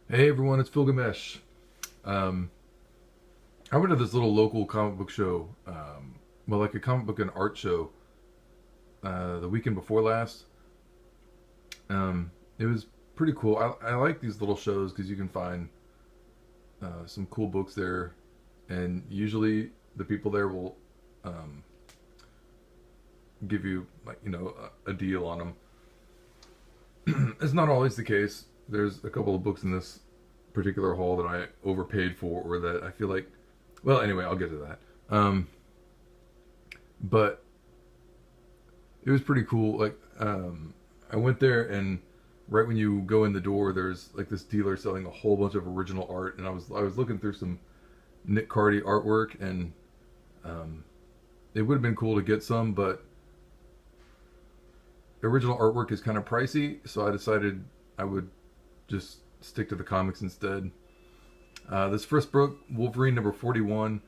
Hey everyone, it's Gilgamesh. Um, I went to this little local comic book show, well, like a comic book and art show, the weekend before last. It was pretty cool. I like these little shows because you can find some cool books there, and usually the people there will um, give you like a deal on them. It's not always the case. There's a couple of books in this particular haul that I overpaid for, or that I feel like. Well, anyway, I'll get to that. But it was pretty cool. I went there, and right when you go in the door, there's like this dealer selling a whole bunch of original art, and I was looking through some Nick Cardy artwork, and um, it would have been cool to get some, but original artwork is kind of pricey, so I decided I would just stick to the comics instead. This first book, Wolverine number 41,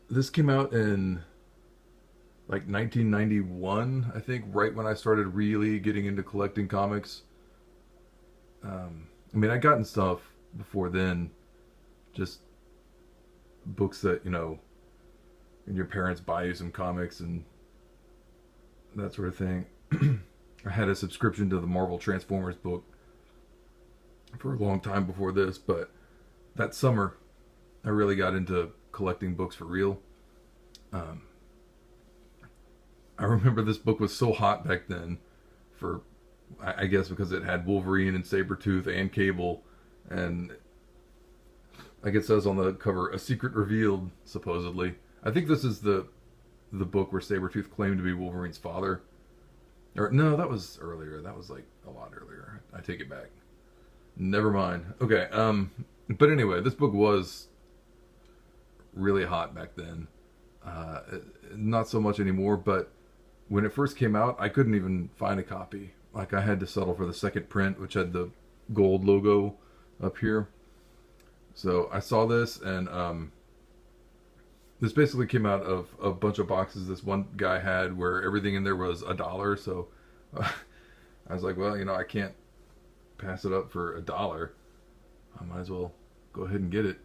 this came out in like 1991, I think, right when I started really getting into collecting comics. I mean, I'd gotten stuff before then, just books that, and your parents buy you some comics and that sort of thing. I had a subscription to the Marvel Transformers book for a long time before this, but that summer I really got into collecting books for real. Um, I remember this book was so hot back then for, I guess, because it had Wolverine and Sabretooth and Cable, and like it says on the cover, a secret revealed, supposedly. I think this is the book where Sabretooth claimed to be Wolverine's father. Or no, that was earlier. That was like a lot earlier. I take it back. Never mind. Okay, but anyway, this book was really hot back then. Uh, Not so much anymore, but when it first came out, I couldn't even find a copy. Like, I had to settle for the second print, which had the gold logo up here. So I saw this, and this basically came out of a bunch of boxes this one guy had where everything in there was $1. So I was like, well, I can't pass it up for $1. I might as well go ahead and get it.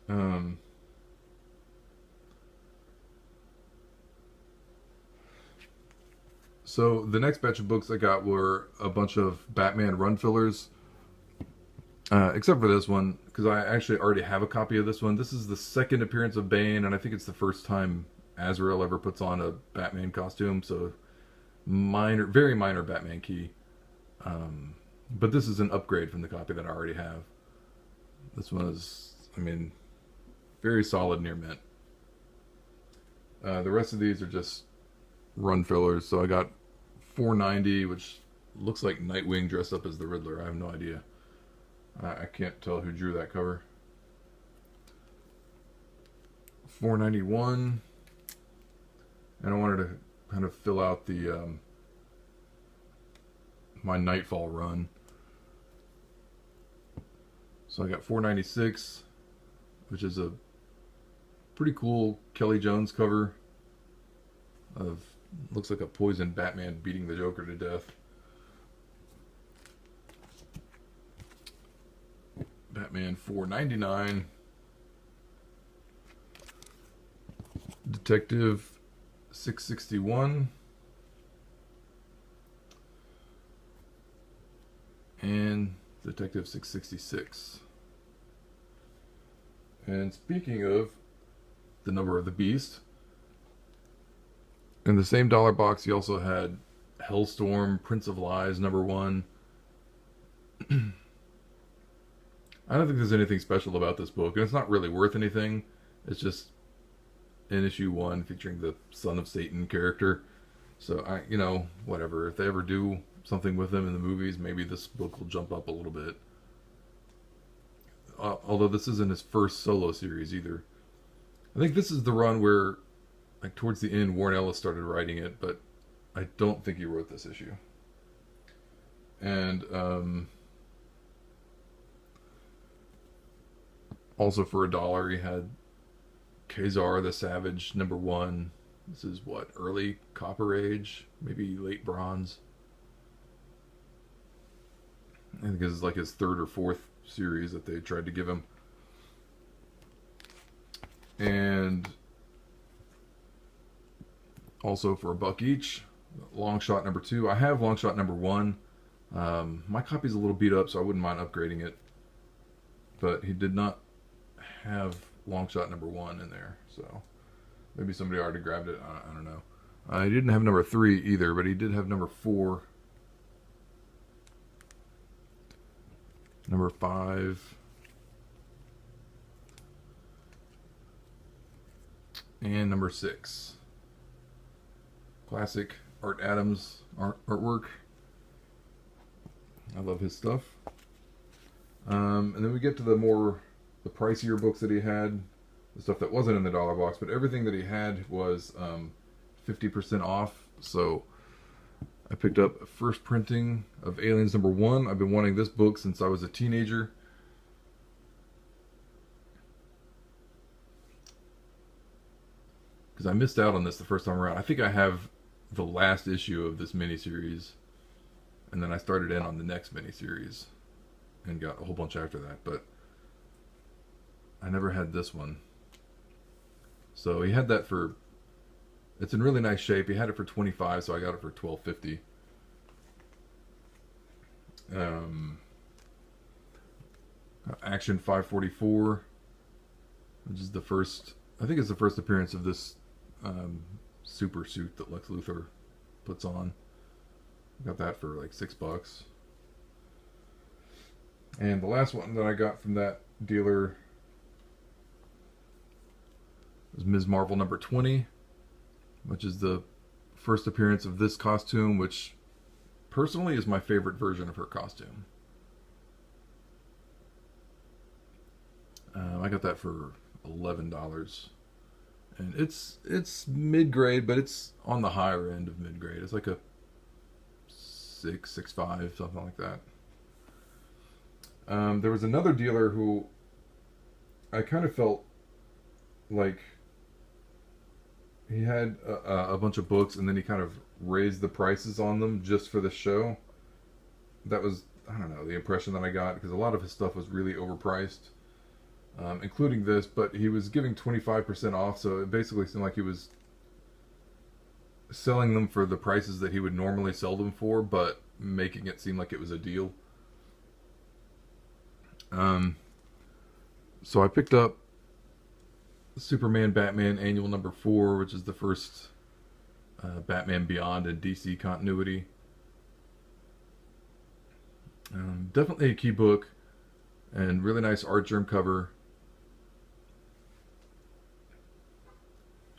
um, so the next batch of books I got were a bunch of Batman run fillers, except for this one, because I actually already have a copy of this one. This is the second appearance of Bane, and I think it's the first time Azrael ever puts on a Batman costume. So minor, very minor Batman key. But this is an upgrade from the copy that I already have. This one is, I mean, very solid near mint. The rest of these are just run fillers. So I got 490, which looks like Nightwing dressed up as the Riddler. I have no idea. I can't tell who drew that cover. 491, and I wanted to kind of fill out the my Nightfall run. So I got 496, which is a pretty cool Kelly Jones cover of, looks like a poisoned Batman beating the Joker to death. Batman 499. Detective 661. And Detective 666. And speaking of the number of the beast, in the same dollar box, you also had Hellstorm, Prince of Lies, #1. I don't think there's anything special about this book, and it's not really worth anything. It's just in issue 1 featuring the Son of Satan character. So whatever. If they ever do something with him in the movies, maybe this book will jump up a little bit. Although this isn't his first solo series either. I think this is the run where, like, towards the end, Warren Ellis started writing it, but I don't think he wrote this issue. And also for $1, he had ka-zar the Savage #1, This is what, early Copper Age, maybe late Bronze. I think this is like his third or fourth series that they tried to give him. And also for $1 each, Long Shot number 2. I have Long Shot number 1. My copy's a little beat up, so I wouldn't mind upgrading it. But he did not have Long Shot number 1 in there, so maybe somebody already grabbed it. I don't know. He didn't have number 3 either, but he did have number 4. Number 5. And number 6. Classic Art Adams artwork. I love his stuff. And then we get to the pricier books that he had. The stuff that wasn't in the dollar box, but everything that he had was 50% off. So I picked up a first printing of Aliens number 1. I've been wanting this book since I was a teenager. Because I missed out on this the first time around. I think I have the last issue of this miniseries. And then I started in on the next miniseries. And got a whole bunch after that. But I never had this one. So he had that for... It's in really nice shape. He had it for $25, so I got it for $12.50. Action 544, which is the first... I think it's the first appearance of this super suit that Lex Luthor puts on. Got that for like $6. And the last one that I got from that dealer was Ms. Marvel number 20, which is the first appearance of this costume, which personally is my favorite version of her costume. I got that for $11. And it's mid-grade, but it's on the higher end of mid-grade. It's like a 6.5, something like that. There was another dealer who I kind of felt like he had a bunch of books and then he kind of raised the prices on them just for the show. That was, I don't know, the impression that I got, because a lot of his stuff was really overpriced, including this, but he was giving 25% off, so it basically seemed like he was selling them for the prices that he would normally sell them for, but making it seem like it was a deal. So I picked up Superman Batman Annual number 4, which is the first Batman Beyond in DC continuity. Definitely a key book, and really nice art germ cover.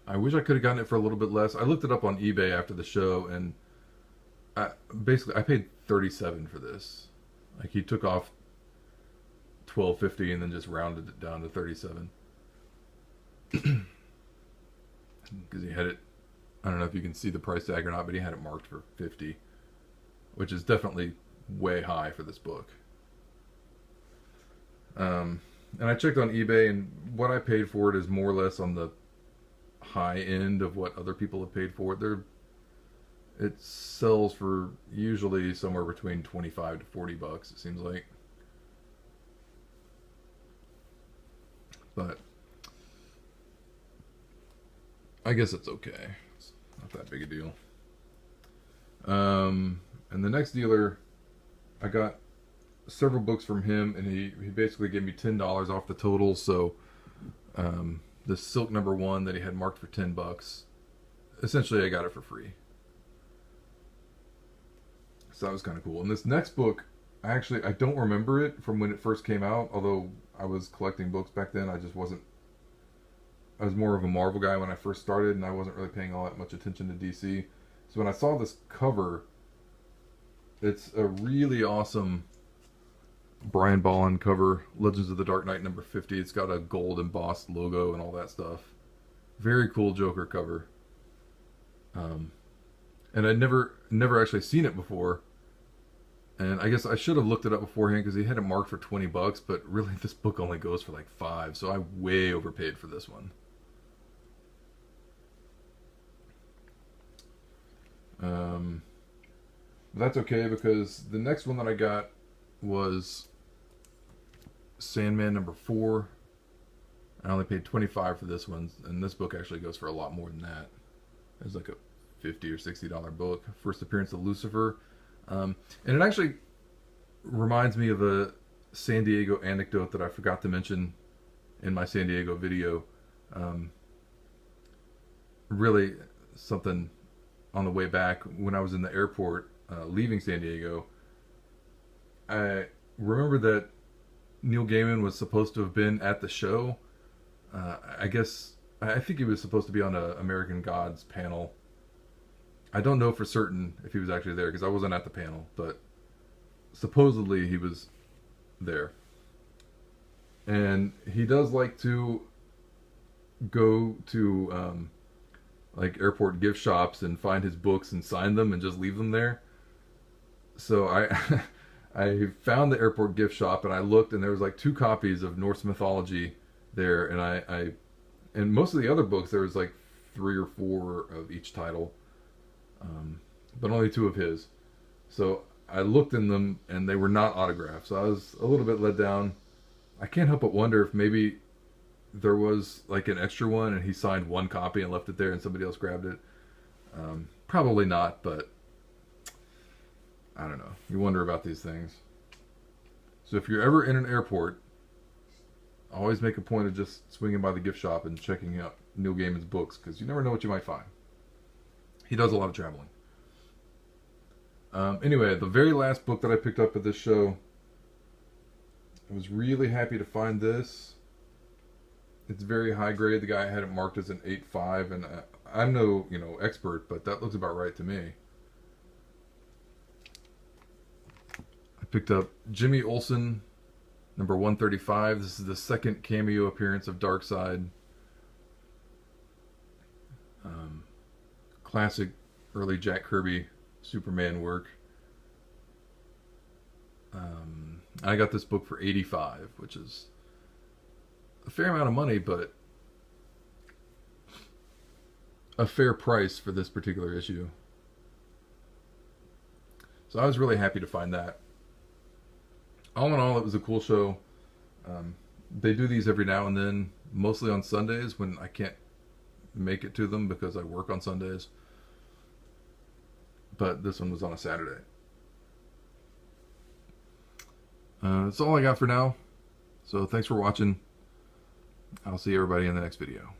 I wish I could have gotten it for a little bit less. I looked it up on eBay after the show, and I paid $37 for this. Like, he took off $12.50 and then just rounded it down to $37. Because he had it, I don't know if you can see the price tag or not, but he had it marked for $50, which is definitely way high for this book. And I checked on eBay, and what I paid for it is more or less on the high end of what other people have paid for it. It sells for usually somewhere between $25 to $40, it seems like. But I guess it's okay. It's not that big a deal. And the next dealer, I got several books from him, and he basically gave me $10 off the total. So the Silk number 1 that he had marked for $10, essentially I got it for free. So that was kind of cool. And this next book, I don't remember it from when it first came out, although I was collecting books back then. I was more of a Marvel guy when I first started, and I wasn't really paying all that much attention to DC. So when I saw this cover, it's a really awesome Brian Bolland cover, Legends of the Dark Knight number 50. It's got a gold embossed logo and all that stuff. Very cool Joker cover. And I'd never actually seen it before. And I guess I should have looked it up beforehand, because he had it marked for $20, but really this book only goes for like $5, so I way overpaid for this one. That's okay because the next one that I got was Sandman #4. I only paid $25 for this one, and this book actually goes for a lot more than that. It's like a $50 or $60 book. First appearance of Lucifer. And it actually reminds me of a San Diego anecdote that I forgot to mention in my San Diego video. Really something on the way back when I was in the airport leaving San Diego. I remember that Neil Gaiman was supposed to have been at the show. I think he was supposed to be on a American Gods panel. I don't know for certain if he was actually there because I wasn't at the panel, but supposedly he was there. And he does like to go to like airport gift shops and find his books and sign them and just leave them there. So I found the airport gift shop and I looked and there was like 2 copies of Norse mythology there, and and most of the other books there was like 3 or 4 of each title, but only 2 of his. So I looked in them and they were not autographed, so I was a little bit let down. I can't help but wonder if maybe there was like an extra one and he signed 1 copy and left it there and somebody else grabbed it. Probably not, but I don't know. You wonder about these things. So if you're ever in an airport, always make a point of just swinging by the gift shop and checking out Neil Gaiman's books, because you never know what you might find. He does a lot of traveling. Anyway, the very last book that I picked up at this show, I was really happy to find this. It's very high grade. The guy had it marked as an 8.5, and I'm no expert, but that looks about right to me. I picked up Jimmy Olsen, number 135. This is the second cameo appearance of Darkseid. Classic early Jack Kirby Superman work. I got this book for $85, which is a fair amount of money, but a fair price for this particular issue. So I was really happy to find that. All in all, it was a cool show. They do these every now and then, mostly on Sundays when I can't make it to them because I work on Sundays. But this one was on a Saturday. That's all I got for now. So thanks for watching. I'll see everybody in the next video.